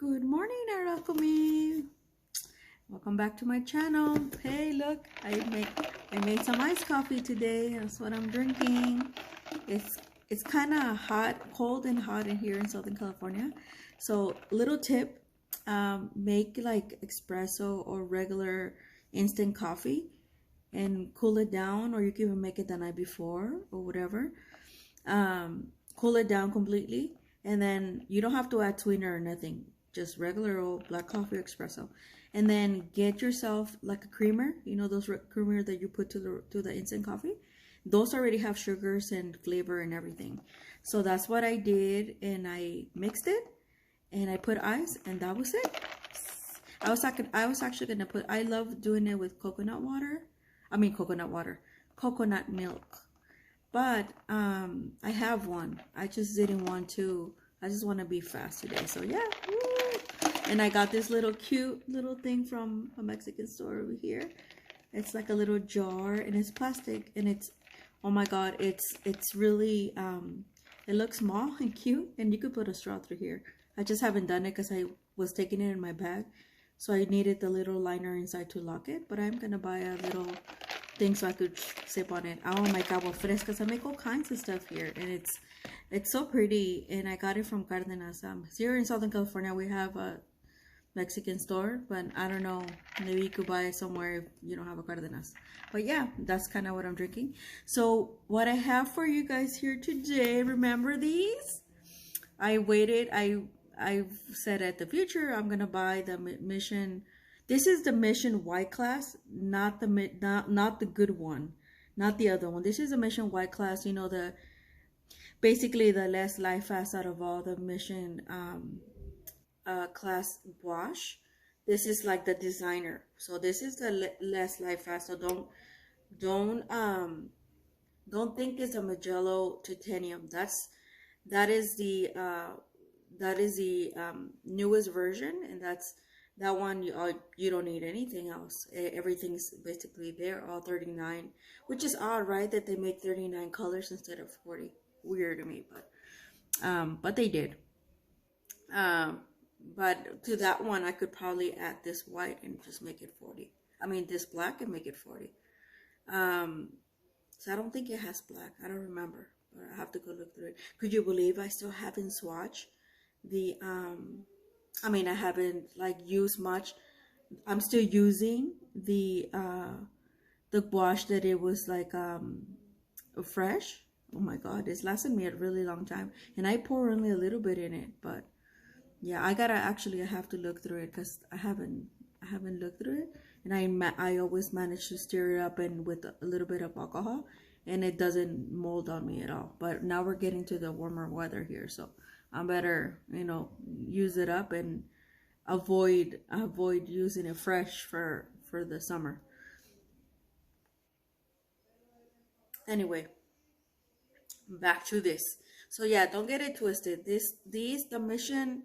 Good morning, Art-Alchemy. Welcome back to my channel. Hey, look, I made some iced coffee today. That's what I'm drinking. It's kind of cold and hot in here in Southern California. So, little tip, make like espresso or regular instant coffee and cool it down, or you can even make it the night before or whatever. Cool it down completely, and then you don't have to add sweetener or nothing, just regular old black coffee espresso. And then get yourself like a creamer, you know, those creamer that you put to the instant coffee. Those already have sugars and flavor and everything. So that's what I did, and I mixed it and I put ice, and that was it. I was actually gonna put, I love doing it with coconut milk. But I have one. I just didn't want to. I just want to be fast today. So yeah. Woo! And I got this little cute little thing from a Mexican store over here. It's like a little jar, and it's plastic, and it's, oh my god, it's really it looks small and cute, and you could put a straw through here. I just haven't done it because I was taking it in my bag, so I needed the little liner inside to lock it. But I'm gonna buy a little thing so I could sip on it. Oh my god, what frescas. I make all kinds of stuff here, and it's so pretty. And I got it from Cardenas. Here in Southern California we have a Mexican store, but I don't know, maybe you could buy it somewhere if you don't have a Cardenas. But yeah, that's kind of what I'm drinking. So what I have for you guys here today, remember these? I waited. I said at the future I'm gonna buy the Mission. This is the Mission White class, not the good one, not the other one. This is the Mission White class. You know, the basically the less life fast out of all the Mission class Gouache. This is like the designer. So this is the less life fast. So don't think it's a Mijello titanium. That is the newest version, and that one you don't need anything else. Everything's basically there, all 39, which is odd, right? That they make 39 colors instead of 40. Weird to me, but they did. But to that one, I could probably add this white and just make it 40. I mean, this black and make it 40. So I don't think it has black. I don't remember, but I have to go look through it. Could you believe I still haven't swatched the I mean, I haven't like used much. I'm still using the gouache that it was like fresh. Oh my god, it's lasted me a really long time, and I pour only a little bit in it. But yeah, I have to look through it because I haven't looked through it, and I always manage to stir it up and with a little bit of alcohol, and it doesn't mold on me at all. But now we're getting to the warmer weather here, so I better, you know, use it up and avoid using it fresh for the summer. Anyway, back to this. So yeah, don't get it twisted. The Mission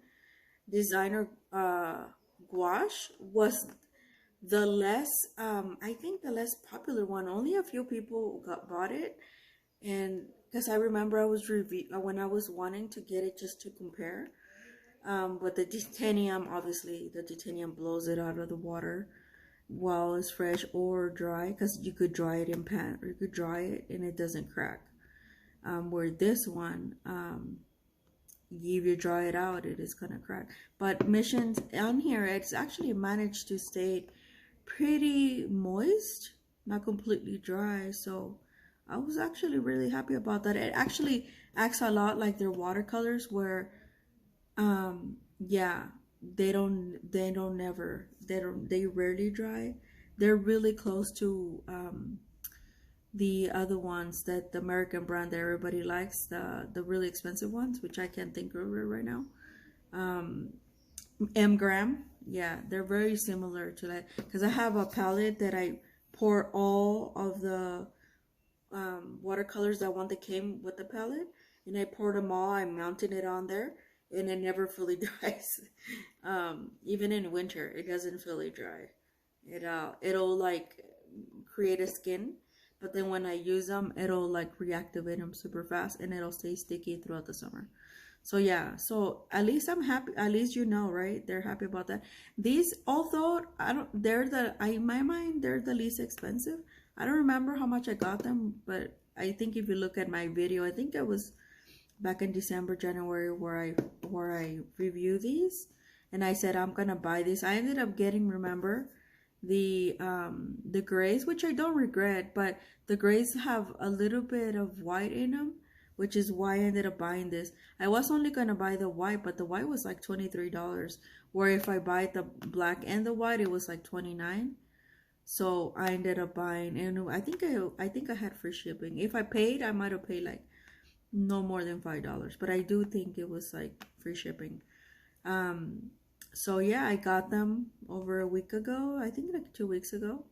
Designer Gouache was the less I think the less popular one. Only a few people bought it, and because I remember I was when I was wanting to get it just to compare. But the titanium, obviously, the titanium blows it out of the water while it's fresh or dry, because you could dry it in pan, or you could dry it and it doesn't crack. Where this one, if you dry it out, it is gonna crack. But Missions on here, it's actually managed to stay pretty moist, not completely dry. So I was actually really happy about that. It actually acts a lot like their watercolors, where yeah, they rarely dry. They're really close to the other ones, that the American brand that everybody likes, the really expensive ones, which I can't think of it right now. M-Gram, yeah, they're very similar to that, because I have a palette that I pour all of the watercolors that came with the palette, and I poured them all. I mounted it on there, and it never fully dries. Even in winter, it doesn't fully dry. It'll like create a skin, but then when I use them, it'll like reactivate them super fast, and it'll stay sticky throughout the summer. So yeah, so at least I'm happy. At least you know, right? They're happy about that. These, although I don't, they're the I in my mind they're the least expensive. I don't remember how much I got them, but I think if you look at my video, I think it was back in December, January, where I review these, and I said I'm gonna buy this. I ended up getting, remember, the grays, which I don't regret, but the grays have a little bit of white in them, which is why I ended up buying this. I was only gonna buy the white, but the white was like $23, where if I buy the black and the white, it was like 29. So I ended up buying, and I think I had free shipping. If I paid, I might have paid like no more than $5, but I do think it was like free shipping. Um, so yeah, I got them over a week ago. I think like 2 weeks ago,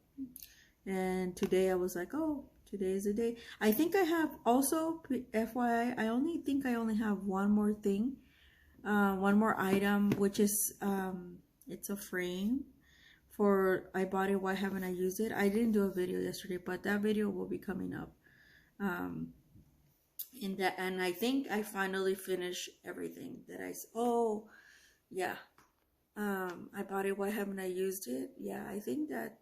and today I was like, oh, today is the day. I think I have also, FYI, I only think I only have one more thing, one more item, which is it's a frame for, I bought it. Why haven't I used it? I didn't do a video yesterday, but that video will be coming up. In that, and I think I finally finished everything that oh yeah, I bought it. Why haven't I used it? Yeah, I think that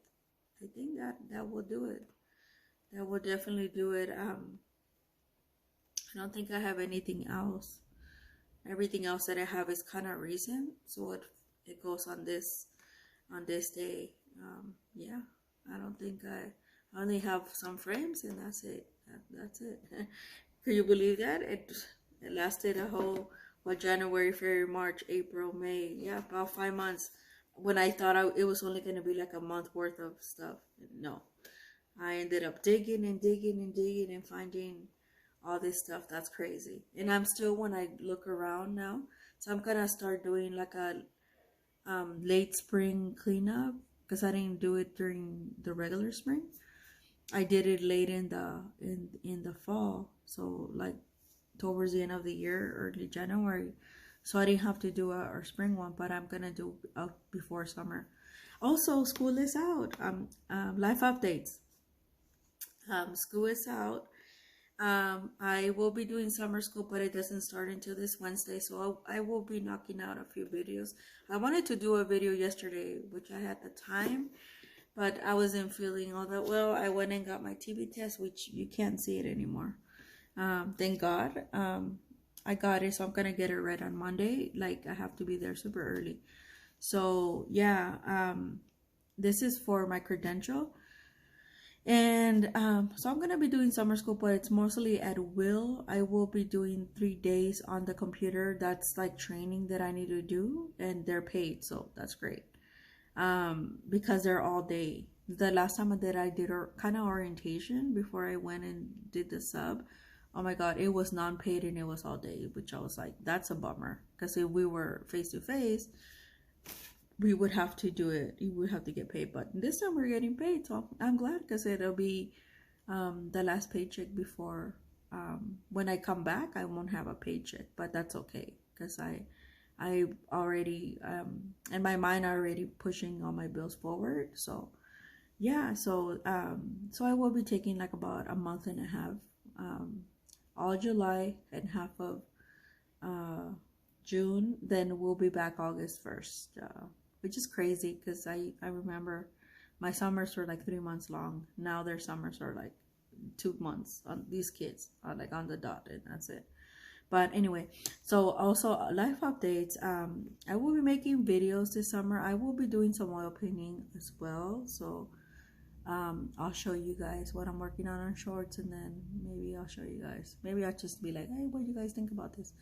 will do it. That will definitely do it. I don't think I have anything else. Everything else that I have is kind of recent, so it goes on this day. Yeah, I don't think I only have some frames, and that's it. That's it. Can you believe that? It lasted a whole, what, January, February, March, April, May. Yeah, about 5 months. When I thought it was only going to be like a month worth of stuff. No. I ended up digging and digging and digging and finding all this stuff. That's crazy. And I'm still, when I look around now, so I'm going to start doing like a late spring cleanup, because I didn't do it during the regular spring. I did it late in the fall, so like towards the end of the year, early January. So I didn't have to do a spring one, but I'm gonna do before summer. Also, school is out. Life updates. School is out. I will be doing summer school, but it doesn't start until this Wednesday, so I will be knocking out a few videos. I wanted to do a video yesterday, which I had the time, but I wasn't feeling all that well. I went and got my TB test, which you can't see it anymore. Thank God. I got it, so I'm gonna get it read on Monday. Like, I have to be there super early. So yeah, this is for my credential. And so I'm gonna be doing summer school, but it's mostly at will. I will be doing 3 days on the computer. That's like training that I need to do, and they're paid, so that's great. Because they're all day. The last time that I did kind of orientation before I went and did the sub, oh my God, it was non-paid and it was all day, which I was like, that's a bummer. Because if we were face to face, we would have to do it. You would have to get paid, but this time we're getting paid, so I'm glad, because it'll be the last paycheck before when I come back. I won't have a paycheck, but that's okay, because I already in my mind already pushing all my bills forward. So yeah, so I will be taking like about a month and a half, all July and half of June. Then we'll be back August 1st, which is crazy, because I remember my summers were like 3 months long. Now their summers are like 2 months. On these kids are like on the dot, and that's it. But anyway, so also life updates. I will be making videos this summer. I will be doing some oil painting as well. So I'll show you guys what I'm working on shorts, and then maybe I'll show you guys. Maybe I'll just be like, hey, what do you guys think about this?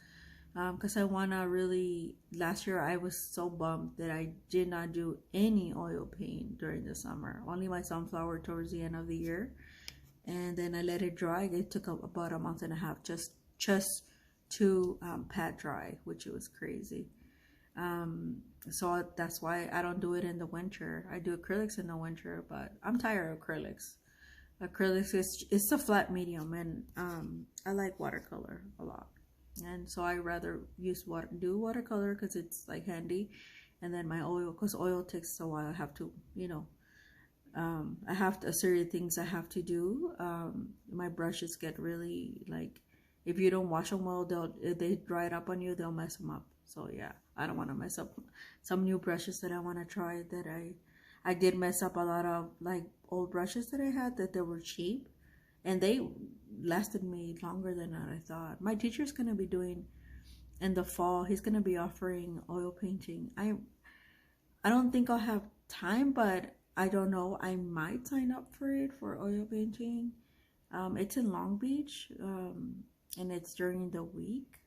Because I want to really, last year I was so bummed that I did not do any oil paint during the summer. Only my sunflower towards the end of the year. And then I let it dry. It took about a month and a half just to pat dry, which was crazy. So that's why I don't do it in the winter. I do acrylics in the winter, but I'm tired of acrylics. Acrylics it's a flat medium, and I like watercolor a lot, and so I rather use watercolor because it's like handy. And then my oil, because oil takes a while. I have to, I have a series of things I have to do. My brushes get really like if you don't wash them well, if they dry it up on you, they'll mess them up. So yeah, I don't want to mess up some new brushes that I want to try. That I did mess up a lot of like old brushes that I had that they were cheap, and they lasted me longer than I thought. My teacher's gonna be doing in the fall. He's gonna be offering oil painting. I don't think I'll have time, but I don't know. I might sign up for it for oil painting. It's in Long Beach, and it's during the week.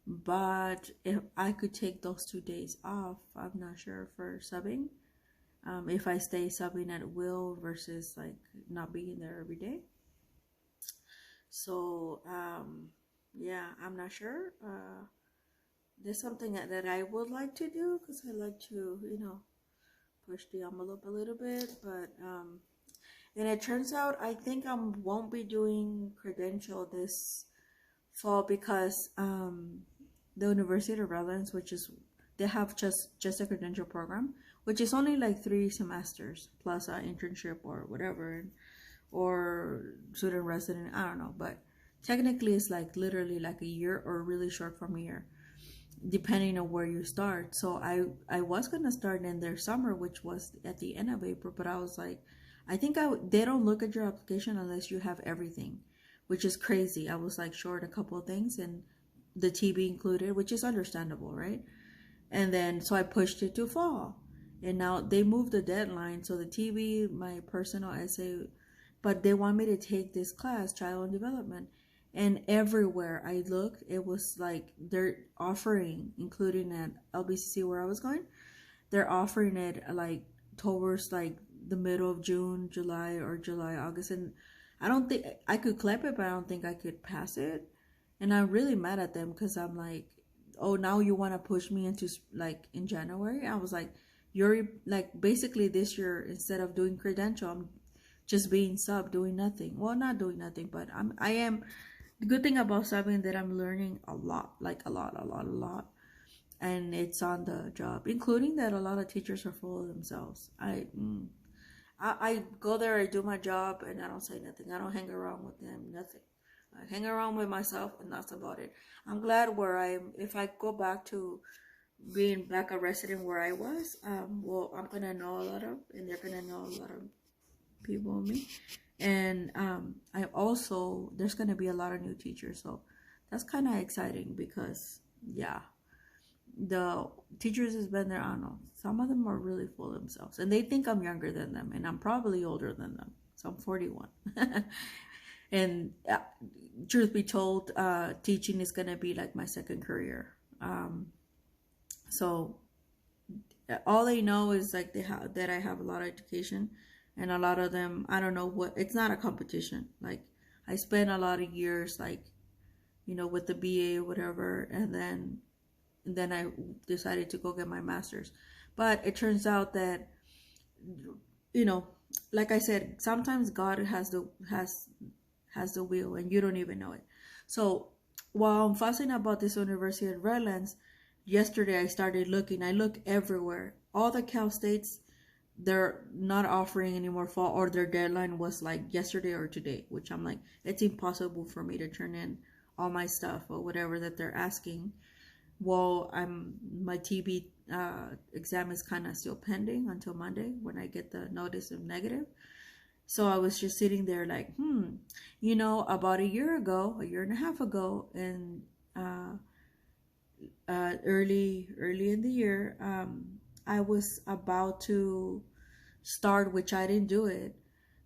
But if I could take those 2 days off, I'm not sure for subbing. If I stay subbing at will versus like not being there every day. So yeah, I'm not sure. There's something that I would like to do because I like to, push the envelope a little bit. But and it turns out I think I won't be doing credential this fall because the University of Redlands, which is they have just a credential program, which is only like 3 semesters plus an internship or whatever, or student resident. I don't know, but technically it's like literally like a year or really short from a year, depending on where you start. So I was gonna start in their summer, which was at the end of April, but I was like, I think they don't look at your application unless you have everything, which is crazy. I was like short a couple of things, and the TB included, which is understandable, right? And then so I pushed it to fall, and now they moved the deadline. So the TB, my personal essay, but they want me to take this class, child development. And everywhere I looked, it was like they're offering, including at LBCC where I was going, they're offering it like towards like the middle of June, July, or July, August. And I don't think I could clip it, but I don't think I could pass it. And I'm really mad at them because I'm like, oh, now you want to push me into like in January? I was like, you're like basically this year, instead of doing credential, I'm just being sub, doing nothing. Well, not doing nothing, but I am. The good thing about subbing that I'm learning a lot, like a lot, and it's on the job, including that a lot of teachers are full of themselves. I go there, I do my job, and I don't say nothing. I don't hang around with them, nothing. I hang around with myself, and that's about it. I'm glad if I go back to being back a resident where I was, well, I'm gonna know a lot of, and they're gonna know a lot of people of me. And I also, there's going to be a lot of new teachers, so that's kind of exciting because yeah, the teachers has been there, I don't know, some of them are really full of themselves, and they think I'm younger than them, and I'm probably older than them. So I'm 41. And truth be told, teaching is going to be like my second career. So all they know is like that I have a lot of education. And a lot of them, I don't know what, it's not a competition. Like, I spent a lot of years, like, with the BA or whatever, and then I decided to go get my master's. But it turns out that, like I said, sometimes God has the wheel, and you don't even know it. So while I'm fussing about this University of Redlands, yesterday I started looking. I look everywhere. All the Cal States, they're not offering any more fall, or their deadline was like yesterday or today, which I'm like, it's impossible for me to turn in all my stuff or whatever that they're asking. Well, my TB exam is kind of still pending until Monday when I get the notice of negative. So I was just sitting there like, about a year and a half ago, and early in the year, I was about to start, which I didn't do it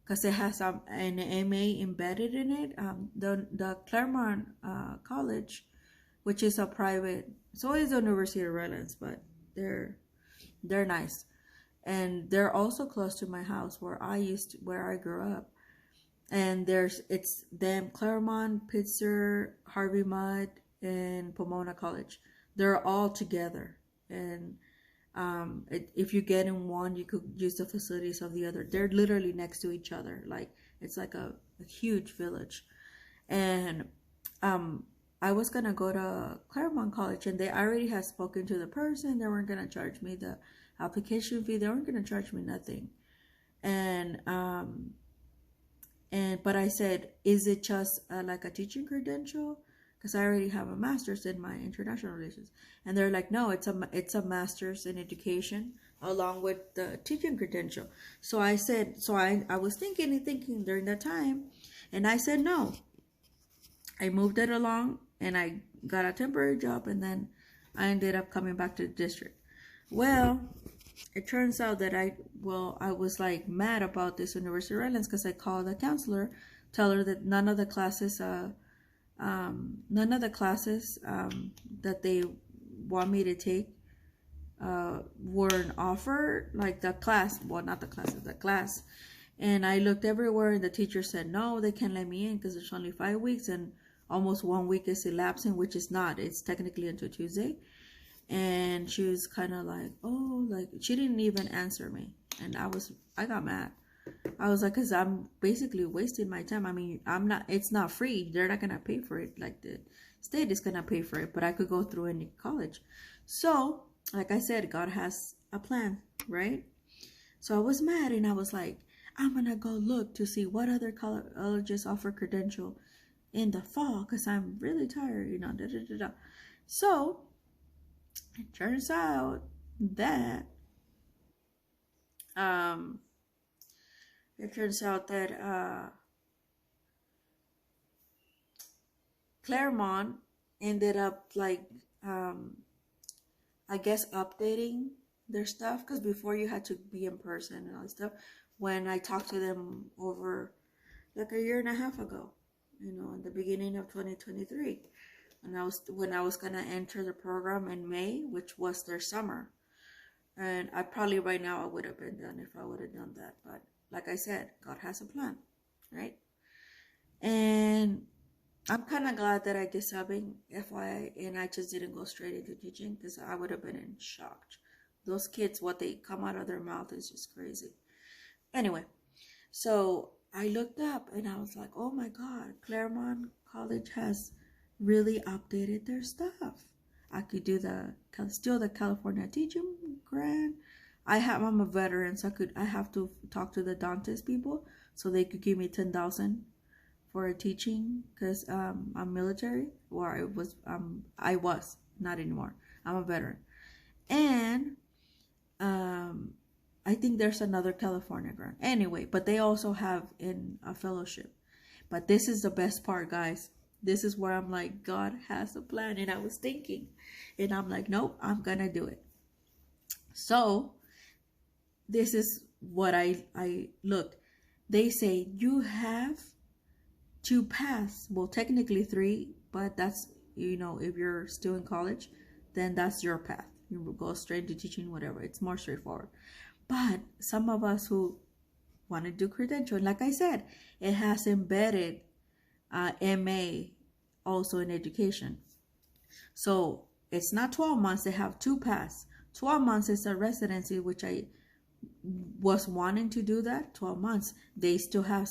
because it has an MA embedded in it. The Claremont College, which is a private, so is the University of Redlands, but they're nice, and they're also close to my house where I grew up. And it's them, Claremont, Pitzer, Harvey Mudd, and Pomona College. They're all together, and if you get in one, you could use the facilities of the other. They're literally next to each other. Like, it's like a huge village. And I was gonna go to Claremont College, and they already had spoken to the person. They weren't gonna charge me the application fee. They weren't gonna charge me nothing. And but I said, is it just like a teaching credential, because I already have a master's in my international relations. And they're like, no, it's a master's in education along with the teaching credential. So I said, so I was thinking and thinking during that time, and I said no. I moved it along and I got a temporary job, and then I ended up coming back to the district. Well, it turns out that I was like mad about this University of Rhode Island because I called the counselor, tell her that none of the classes that they want me to take weren't offered, like the class, well, not the classes, the class. And I looked everywhere, and the teacher said no, they can't let me in because there's only 5 weeks, and almost 1 week is elapsing, which is not, it's technically until Tuesday. And she was kind of like, oh, like, she didn't even answer me. And I got mad. I was like, because I'm basically wasting my time. I mean, it's not free. They're not going to pay for it. Like, the state is going to pay for it, but I could go through any college. So, like I said, God has a plan, right? So I was mad, and I was like, I'm going to go look to see what other colleges offer credential in the fall, because I'm really tired, you know, So, it turns out that, Claremont ended up, like, I guess updating their stuff, because before you had to be in person and all that stuff. When I talked to them over like a year and a half ago, you know, in the beginning of 2023, when I was gonna enter the program in May, which was their summer. And I probably right now I would have been done if I would have done that. But like I said, God has a plan, right? And I'm kind of glad that I did subbing, FYI, and I just didn't go straight into teaching, because I would have been in shock. Those kids, what they come out of their mouth is just crazy. Anyway, so I looked up and I was like, oh my God, Claremont College has really updated their stuff. I could do still the California teaching grant. I'm a veteran, so I have to talk to the Dantes people so they could give me $10,000 for teaching, because I'm military, or I was not anymore. I'm a veteran, and I think there's another California grant. Anyway, but they also have in a fellowship. But this is the best part, guys. This is where I'm like, God has a plan. And I was thinking, and I'm like, nope, I'm gonna do it. So this is what I look. They say you have to pass, well, technically 3, but that's, you know, if you're still in college, then that's your path. You will go straight to teaching, whatever. It's more straightforward. But some of us who want to do credential, like I said, it has embedded MA also in education. So it's not 12 months. They have 2 paths. 12 months is a residency, which I was wanting to do that. 12 months. They still have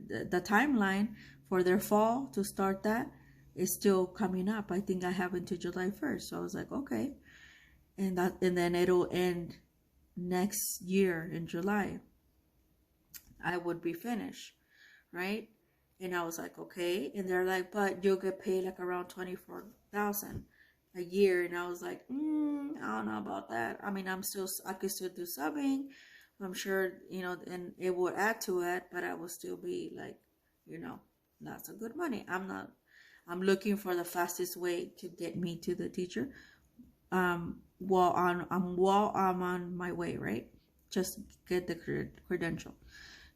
the timeline for their fall to start that is still coming up. I think I have until July 1st. So I was like, okay. And then it'll end next year in July. I would be finished, right? And I was like, okay. And they're like, but you'll get paid like around $24,000 a year. And I was like, I don't know about that. I mean, I could still do subbing. I'm sure, you know, and it would add to it, but I would still be like, you know, that's a good money. I'm looking for the fastest way to get me to the teacher. While I'm on my way, right? Just get the credential.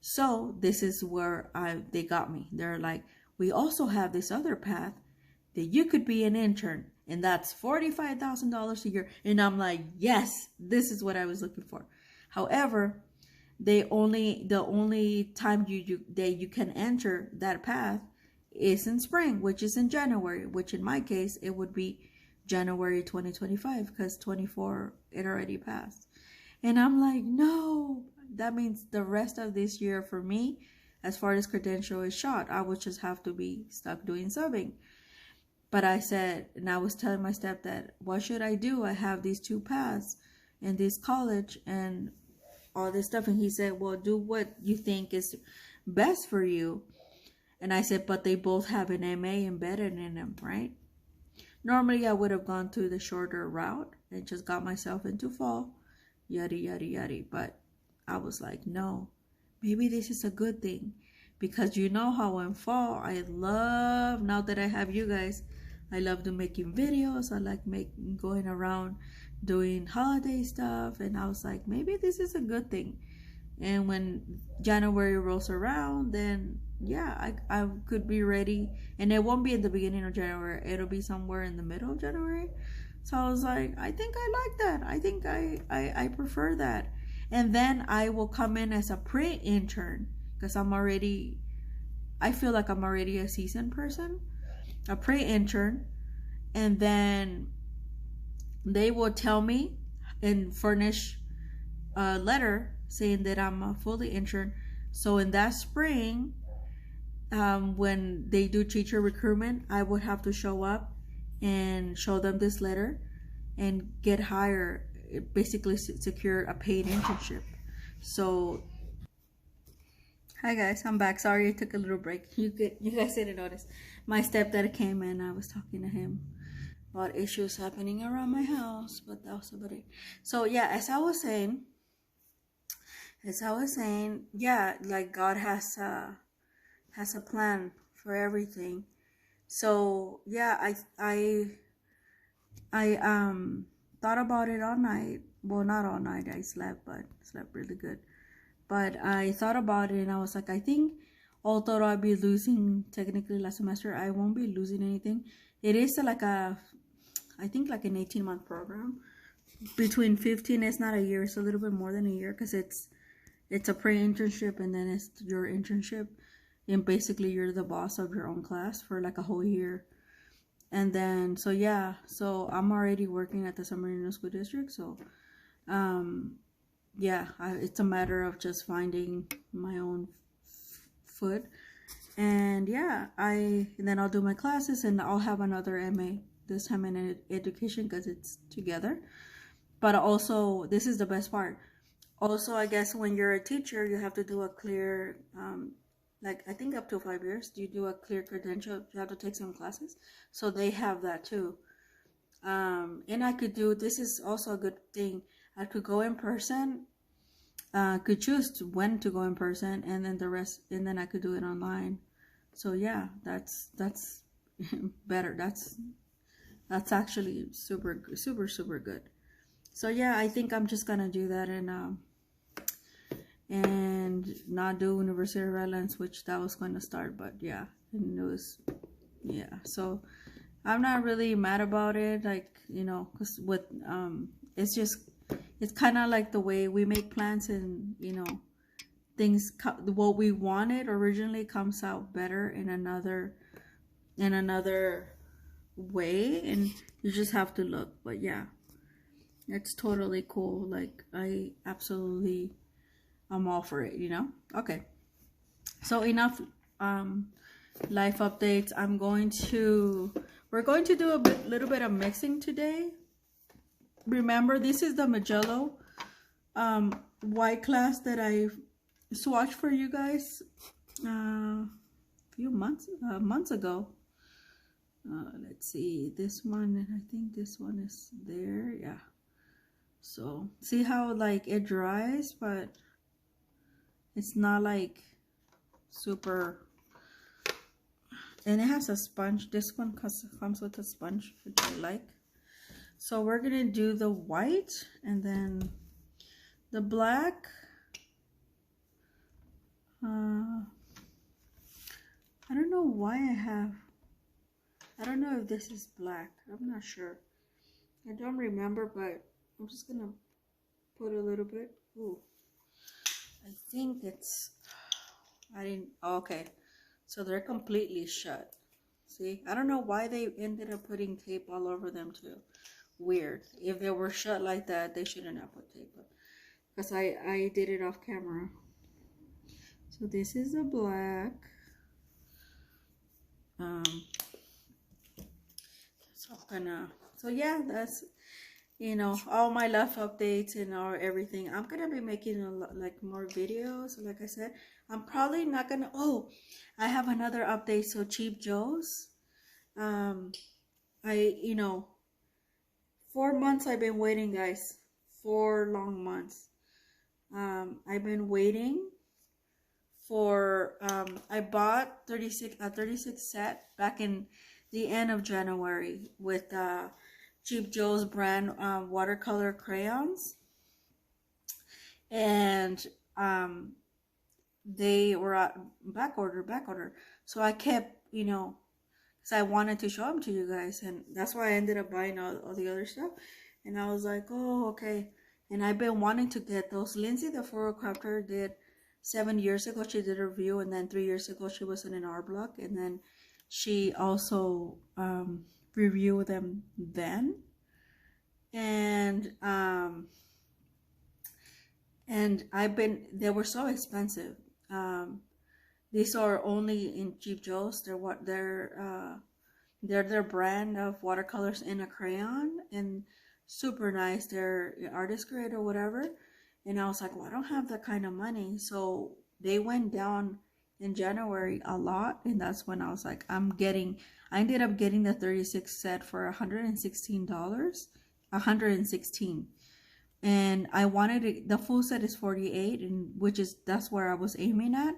So this is where they got me. They're like, we also have this other path that you could be an intern, and that's $45,000 a year. And I'm like, yes, this is what I was looking for. However, the only time you can enter that path is in spring, which is in January, which in my case it would be January 2025, because 24 it already passed. And I'm like, no, that means the rest of this year for me, as far as credential is shot, I would just have to be stuck doing subbing. But I said, and I was telling my stepdad, what should I do? I have these 2 paths in this college and all this stuff. And he said, well, do what you think is best for you. And I said, but they both have an MA embedded in them, right? Normally I would have gone through the shorter route and just got myself into fall, yada yada yada. But I was like, no, maybe this is a good thing, because you know how in fall I love, now that I have you guys, I love making videos. I like going around doing holiday stuff, and I was like, maybe this is a good thing. And when January rolls around, then yeah, I could be ready, and it won't be at the beginning of January, it'll be somewhere in the middle of January. So I was like, I think I like that. I think I prefer that. And then I will come in as a pre-intern, because I feel like I'm already a seasoned person, a pre-intern. And then they will tell me and furnish a letter saying that I'm a fully intern. So in that spring, when they do teacher recruitment, I would have to show up and show them this letter and get hired, basically secure a paid internship. So hi guys, I'm back. Sorry I took a little break. You guys didn't notice. My stepdad came in. I was talking to him about issues happening around my house, but that was about it. So yeah, as I was saying, yeah, like God has a plan for everything. So yeah, I thought about it all night. Well, not all night. I slept, but slept really good. But I thought about it, and I was like, I think although I'll be losing technically last semester, I won't be losing anything. It is I think like an 18-month program. Between 15, it's not a year, it's a little bit more than a year, because it's a pre-internship, and then it's your internship, and basically you're the boss of your own class for like a whole year. And then so yeah, so I'm already working at the San Bernardino School District. So yeah, it's a matter of just finding my own foot. And yeah, and then I'll do my classes, and I'll have another MA, this time in education, because it's together. But also, this is the best part. Also, I guess when you're a teacher, you have to do a clear, like I think up to 5 years, you do a clear credential. You have to take some classes. So they have that too. And I could do, this is also a good thing, I could go in person, could choose when to go in person, and then the rest, and then I could do it online. So yeah, that's better. That's actually super good. So yeah, I think I'm just gonna do that, and not do University of Redlands, which that was going to start, but yeah, and it was, yeah. So I'm not really mad about it, like, you know, because with it's kind of like the way we make plans, and you know, things what we wanted originally comes out better in another way, and you just have to look. But yeah, it's totally cool. Like I'm all for it, you know. Okay, so enough life updates. We're going to do a little bit of mixing today. Remember, this is the Mijello white class that I swatched for you guys a few months ago. Let's see, this one, and I think this one is there. Yeah, so see how like it dries, but it's not like super. And it has a sponge. This one comes with a sponge, which I like. So we're gonna do the white, and then the black. I don't know why I don't know if this is black. I'm not sure. I don't remember, but I'm just gonna put a little bit. Ooh, I think it's. I didn't. Oh, okay, so they're completely shut. See, I don't know why they ended up putting tape all over them too. Weird. If they were shut like that, they shouldn't have put tape up. Because I did it off camera. So this is the black. So yeah, that's, you know, all my life updates and everything. I'm gonna be making a lot, like, more videos. Like I said, I'm probably not gonna. Oh, I have another update. So Cheap Joe's, you know, 4 months I've been waiting, guys. 4 long months. I've been waiting for, I bought 36 set back in the end of January with Cheap Joe's brand watercolor crayons. And they were at back order. So I kept, you know, because I wanted to show them to you guys, and that's why I ended up buying all the other stuff. And I was like, oh, okay. And I've been wanting to get those. Lindsay, the photo crafter, did 7 years ago. She did a review, and then 3 years ago she was in an art blog, and then she also reviewed them then. And they were so expensive. These are only in Cheap Joe's. They're their brand of watercolors in a crayon, and super nice. They're artist grade or whatever. And I was like, well, I don't have that kind of money. So they went down in January a lot, and that's when I was like, I ended up getting the 36 set for $116. $116. And I wanted it, the full set is 48, and that's where I was aiming at.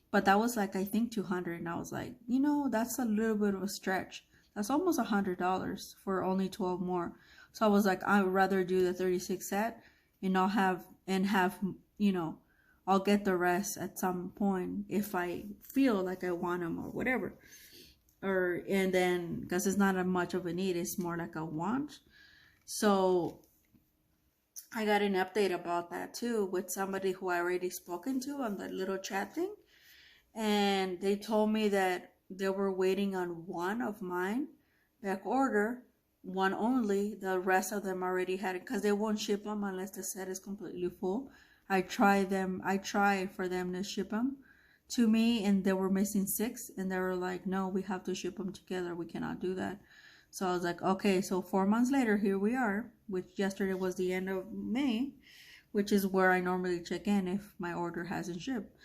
But that was like, I think 200, and I was like, you know, that's a little bit of a stretch. That's almost $100 for only 12 more. So I was like, I would rather do the 36 set and have, you know, I'll get the rest at some point if I feel like I want them or whatever. And then, because it's not a much of a need, it's more like a want. So I got an update about that too with somebody who I already spoken to on the little chat thing. And they told me that they were waiting on one of mine back order, one only. The rest of them already had it, because they won't ship them unless the set is completely full. I tried for them to ship them to me, and they were missing 6, and they were like, no, we have to ship them together, we cannot do that. So I was like, okay. So 4 months later, here we are, which yesterday was the end of May, which is where I normally check in if my order hasn't shipped,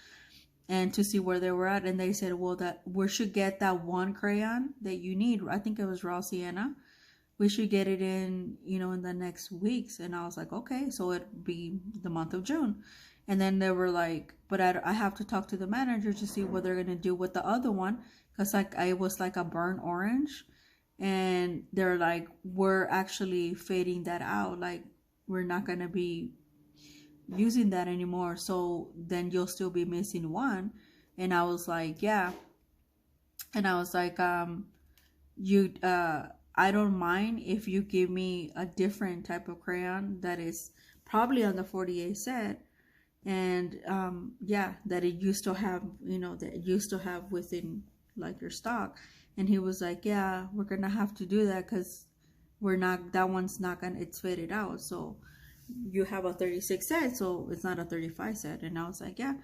and to see where they were at. And they said, well, that we should get that one crayon that you need. I think it was raw sienna. We should get it in, you know, in the next weeks. And I was like, okay, so it'd be the month of June. And then they were like, but I have to talk to the manager to see what they're going to do with the other one, because like I was like a burnt orange, and they're like, we're actually fading that out, like we're not going to be using that anymore, so then you'll still be missing one. And I was like, yeah. And I was like, I don't mind if you give me a different type of crayon that is probably on the 48 set, and yeah, that it used to have, you know, that you still have within like your stock. And he was like, yeah, we're gonna have to do that, because that one's not gonna, it's faded out, so you have a 36 set, so it's not a 35 set. And I was like, yeah.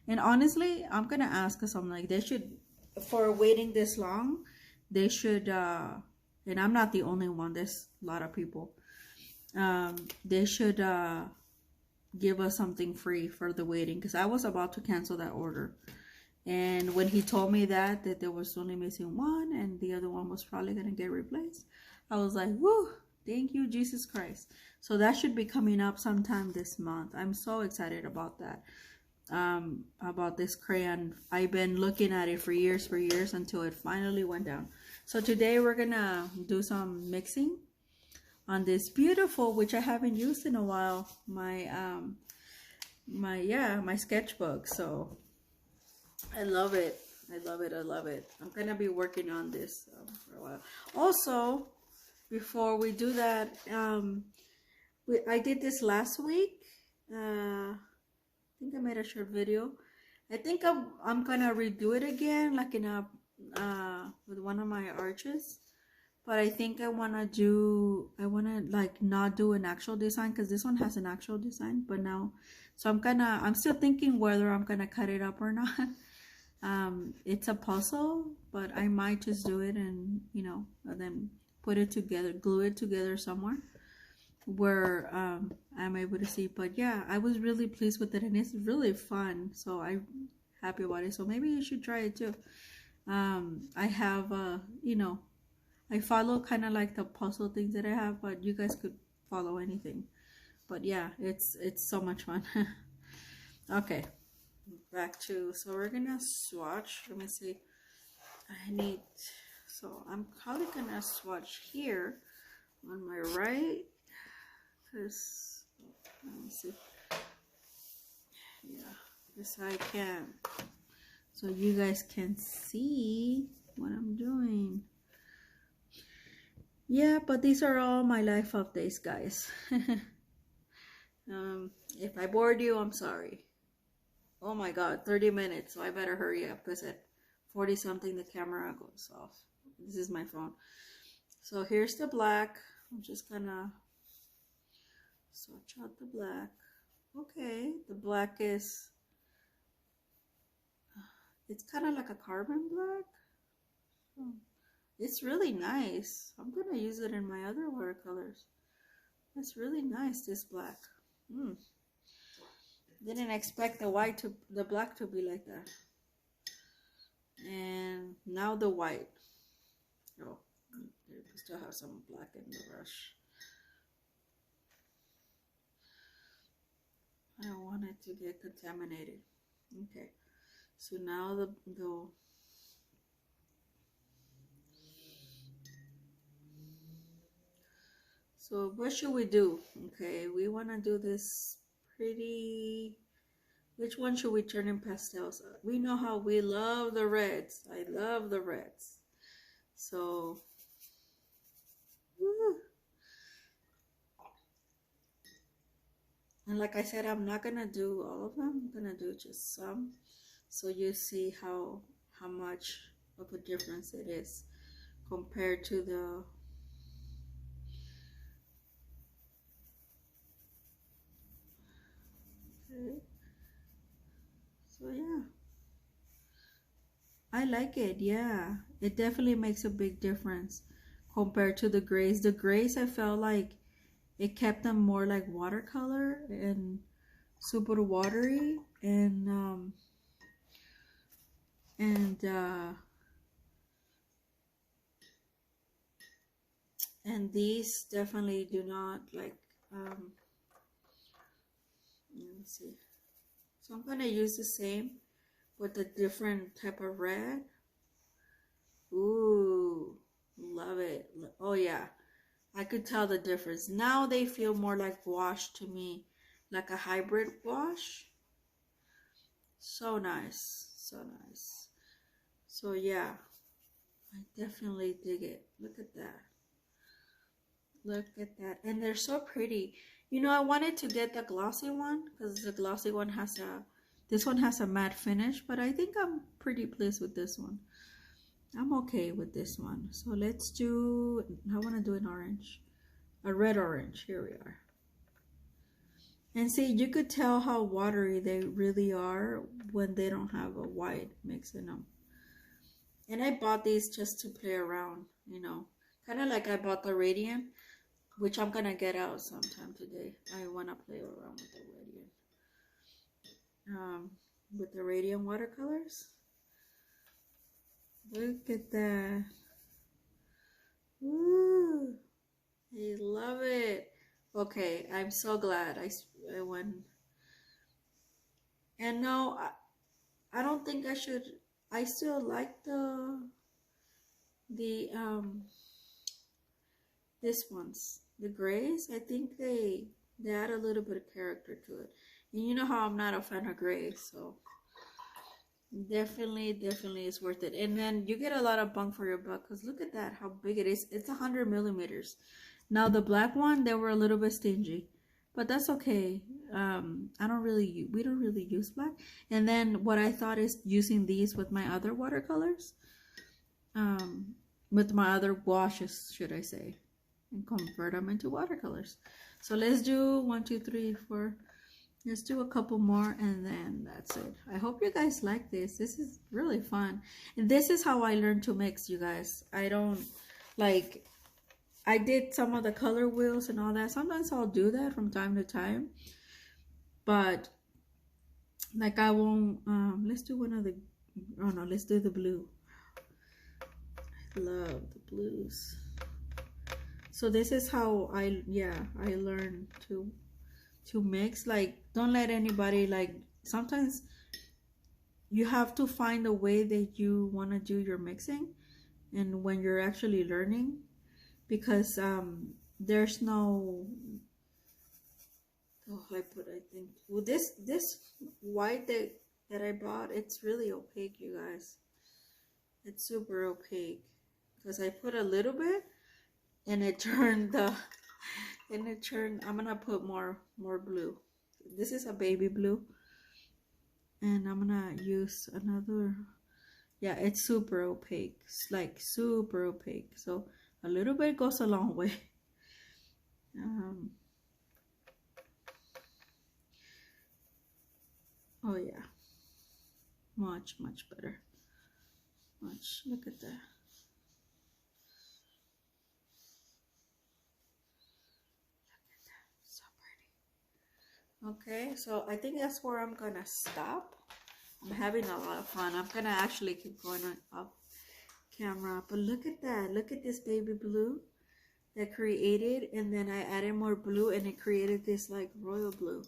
And honestly, I'm gonna ask, because I'm like, they should, for waiting this long, they should, and I'm not the only one, there's a lot of people, they should give us something free for the waiting, because I was about to cancel that order. And when he told me that there was only missing one and the other one was probably gonna get replaced, I was like, woo, thank you, Jesus Christ. So that should be coming up sometime this month. I'm so excited about that. About this crayon. I've been looking at it for years until it finally went down. So today we're gonna do some mixing on this beautiful, which I haven't used in a while, my sketchbook. So I love it. I love it. I'm gonna be working on this for a while. Also, before we do that, I did this last week. I think I made a short video. I think I'm gonna redo it again, like in a with one of my arches. But I think I wanna like not do an actual design, because this one has an actual design. But now, so I'm still thinking whether I'm gonna cut it up or not. It's a puzzle, but I might just do it and, you know, and then put it together, glue it together somewhere where I'm able to see. But yeah, I was really pleased with it, and it's really fun, so I'm happy about it. So maybe you should try it too. I have you know, I follow kind of like the puzzle things that I have, but you guys could follow anything. But yeah, it's so much fun. Okay, back to, so we're gonna swatch. Let me see. I need, so I'm probably gonna swatch here on my right, because let me see. Yeah, because I can, so you guys can see what I'm doing. Yeah, but these are all my life updates, guys. If I bored you, I'm sorry. Oh my god, 30 minutes, so I better hurry up because at 40 something the camera goes off. This is my phone. So here's the black. I'm just gonna swatch out the black. Okay, the black is, it's kind of like a carbon black. It's really nice. I'm gonna use it in my other watercolors. It's really nice, this black. Didn't expect the black to be like that. And now the white. Oh, we still have some black in the brush. I don't want it to get contaminated. Okay, so now the so what should we do? Okay, we want to do this pretty. Which one should we turn in pastels? We know how we love the reds. I love the reds. So, woo. And like I said, I'm not gonna do all of them. I'm gonna do just some, so you see how much of a difference it is compared to the. Okay. So yeah, I like it. Yeah, it definitely makes a big difference compared to the grays. The grays, I felt like it kept them more like watercolor and super watery, and these definitely do not like. Let me see. So I'm gonna use the same with a different type of red. Ooh, love it. Oh yeah, I could tell the difference. Now they feel more like gouache to me, like a hybrid gouache. So nice, so nice. So yeah, I definitely dig it. Look at that. Look at that. And they're so pretty. You know, I wanted to get the glossy one because the glossy one has this one has a matte finish, but I think I'm pretty pleased with this one. I'm okay with this one. So let's do, I want to do an orange, a red orange. Here we are. And see, you could tell how watery they really are when they don't have a white mix in them. And I bought these just to play around, you know, kind of like I bought the Radiant, which I'm gonna get out sometime today. I want to play around with the Radiant. With the Radiant watercolors. Look at that. Woo! I love it. Okay, I'm so glad I went. And no, I don't think I should. I still like the this ones, the grays. I think they add a little bit of character to it. And you know how I'm not a fan of gray, so definitely is worth it. And then you get a lot of bang for your buck because look at that, how big it is. It's 100 millimeters. Now the black one, they were a little bit stingy, but that's okay. We don't really use black. And then what I thought is using these with my other watercolors, with my other gouaches, should I say, and convert them into watercolors. So let's do 1, 2, 3, 4. Let's do a couple more and then that's it. I hope you guys like this. This is really fun. And this is how I learned to mix, you guys. I don't like, I did some of the color wheels and all that. Sometimes I'll do that from time to time. But like I won't, let's do one of the, oh no, let's do the blue. Love the blues. So this is how I learned to mix. Like, don't let anybody, like, sometimes you have to find a way that you want to do your mixing, and when you're actually learning, because there's no, oh, I think, well, this white that I bought, it's really opaque, you guys. It's super opaque because I put a little bit and it turned I'm gonna put more blue. This is a baby blue, and I'm gonna use another. Yeah, it's super opaque. It's like super opaque, so a little bit goes a long way. Oh yeah, much better. Look at that. Okay, so I think that's where I'm gonna stop. I'm having a lot of fun. I'm gonna actually keep going on off camera, but look at that. Look at this baby blue that created, and then I added more blue and it created this like royal blue.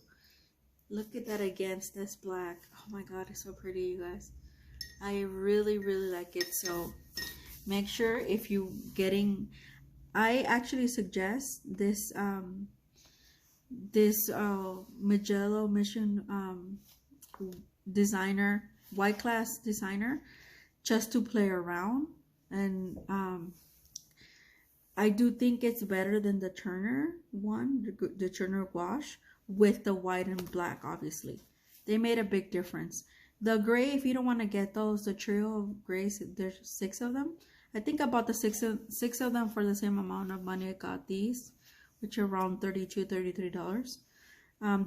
Look at that against this black. Oh my god, it's so pretty, you guys. I really like it. So make sure, if you getting, I actually suggest this Mijello Mission designer, white class designer, just to play around. And I do think it's better than the Turner one, the Turner Gouache, with the white and black. Obviously they made a big difference. The gray, if you don't want to get those, the trio of grays, there's 6 of them. I think I bought the six of them for the same amount of money I got these, which are around $33.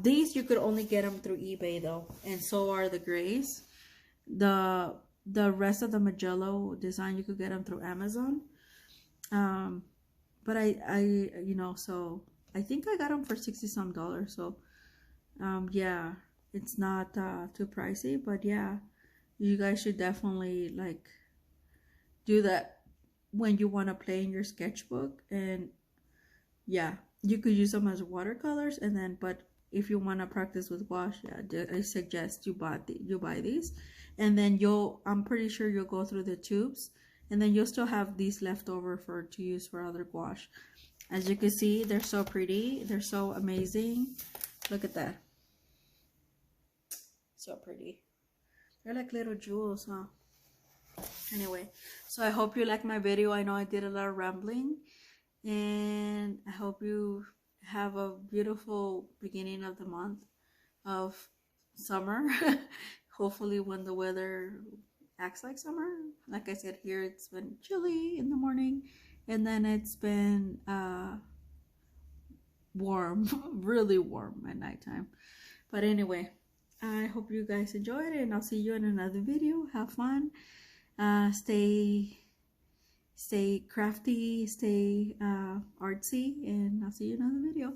These you could only get them through eBay though, and so are the grays. The rest of the Mijello design, you could get them through Amazon. But I you know, so I think I got them for $60 some. So yeah, it's not too pricey, but yeah, you guys should definitely like do that when you want to play in your sketchbook. And yeah, you could use them as watercolors, and then, but if you want to practice with gouache, yeah, I suggest you buy these, and then I'm pretty sure you'll go through the tubes, and then you'll still have these left over to use for other gouache. As you can see, they're so pretty, they're so amazing. Look at that, so pretty. They're like little jewels, huh? Anyway, so I hope you like my video. I know I did a lot of rambling, and I hope you have a beautiful beginning of the month of summer. Hopefully when the weather acts like summer. Like I said, here it's been chilly in the morning, and then it's been warm, really warm at nighttime. But anyway, I hope you guys enjoyed it, and I'll see you in another video. Have fun, stay crafty, stay artsy, and I'll see you in another video.